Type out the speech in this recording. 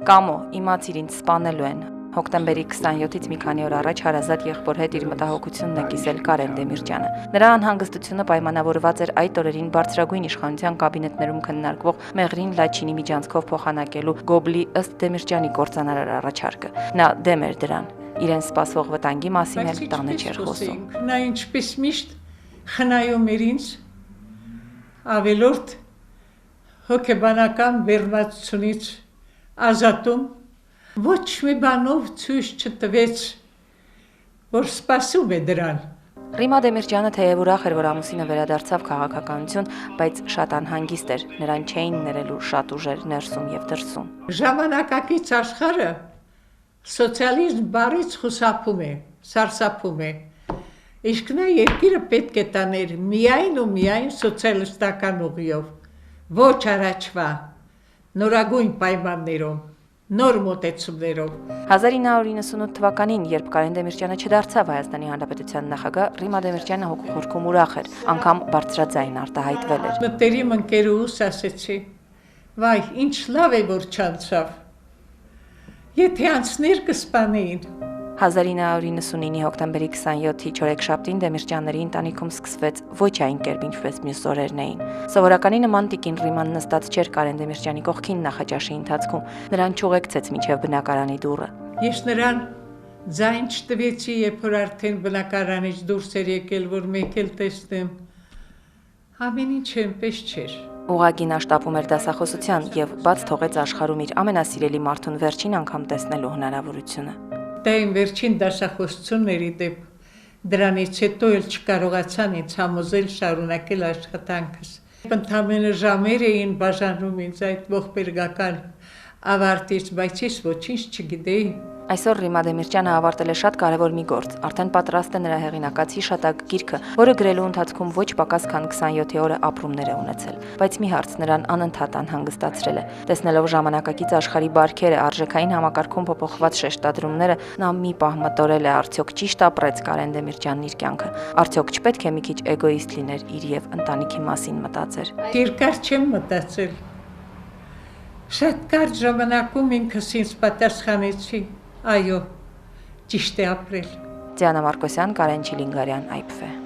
Կամո, իմացիր ինձ սպանելու են։ Հոկտեմբերի 27-ից մի քանի օր առաջ հարազատ եղբոր հետ իր մտահոգությունն է կիսել Կարեն Դեմիրճյանը։ Նրա անհանգստությունը պայմանավորված էր այդ օրերին բարձրագույն իշխանության կաբինետներում քննարկվող Մեղրին Լաչինի միջանցքով փոխանակելու Գոբլի ըստ Դեմիրճյանի կործանարար առաջարկը։ Նա դեմ էր դրան։ Իրեն սպասվող վտանգի մասին էլ տանը չէր խոսում։ Նա ինչպես միշտ խնայում էր ինձ, ավելորդ հոգեբանական բերվածությունից ազատում, ոչ մի բանով ցույց չտվեց, որ սպասում է դրան։ Ռիմա Դեմիրճյանը թեև ուրախ էր, որ ամուսինը վերադարձավ քաղաքականություն, բայց շատ անհանգիստ էր, նրան չէին ներելու շատ ուժեր ներսում եւ դրսում։ Ժամանակակից աշխարհը սոցիալիզմ բառից խուսափում է, սարսափում է։ Իսկ նա երկիրը պետք է տաներ միայն ու միայն սոցիալիստական ուղիով, ոչ առաջվա, նորագույն պայմաններով, նոր մոտեցումներով։ 1998 թվականին, երբ Կարեն Դեմիրճյանը չդարձավ Հայաստանի Հանրապետության նախագահ, Ռիմա Դեմիրճյանը հոգուխորքում ուրախ էր, անգամ բարձրաձայն արտահայտվել էր։ Մտերիմ ընկերուհուս ասեցի. «Վայ, ինչ լավ է, որ չանցավ։ Եթե անցներ կսպանեին»։ 1999-ի հոկտեմբերի 27-ի չորեքշաբթին Դեմիրճյանների ընտանիքում սկսվեց ոչ այն կերպ, ինչպես մյուս օրերն էին։ Սովորականի նման տիկին Ռիման նստած չէր Կարեն Դեմիրճյանի կողքին նախաճաշի ընթացքում, նրան չուղեկցեց մինչև բնակարանի դուռը։ Ես նրան ձայն չտվեցի, երբ որ արդեն բնակարանից դուրս էր եկել, որ մեկ էլ տեսնեմ։ Ամեն ինչ այնպես չէր։ Ուղղակի նա շտապում էր դասախոսության եւ բաց թողեց աշխարհում իր ամենասիրելի մարդուն վերջին անգամ տեսնելու հնարավորությունը։ Դա իմ վերջին դասախոսությունների դեպ, դրանից հետո էլ չկարողացան ինձ համոզել շարունակել աշխատանքս։ Ընդամենը ժամեր էին բաժանում ինձ այդ ողբերգական ավարտից, բայց ես ոչինչ չգիտեի։ Այսօր Ռիմա Դեմիրճյանը ավարտել է շատ կարևոր մի գործ, արդեն պատրաստ է նրա հեղինակած հիշատակ գիրքը, որը գրելու ընթացքում ոչ պակաս քան 27 օրը ապրումներ է ունեցել, բայց մի հարց նրան անընդհատ անհանգստացրել է։ Տեսնելով ժամանակակից աշխարհի բարքերը, արժեքային համակարգում փոփոխված շեշտադրումները, նա մի պահ մտորել է, արդյոք ճիշտ ապրեց Կարեն Դեմիրճյանն իր կյանքը, արդյոք չպետք է մի քիչ էգոիստ լիներ իր եւ ընտանիքի մասին մտածեր։ Երկար չեմ մտածել։ Շատ կարճ ժամանակում ինքս ինձ պատասխանեցի. այո, ճիշտ է ապրել։ Դիանա Մարկոսյան, Կարեն Չիլինգարյան, IPV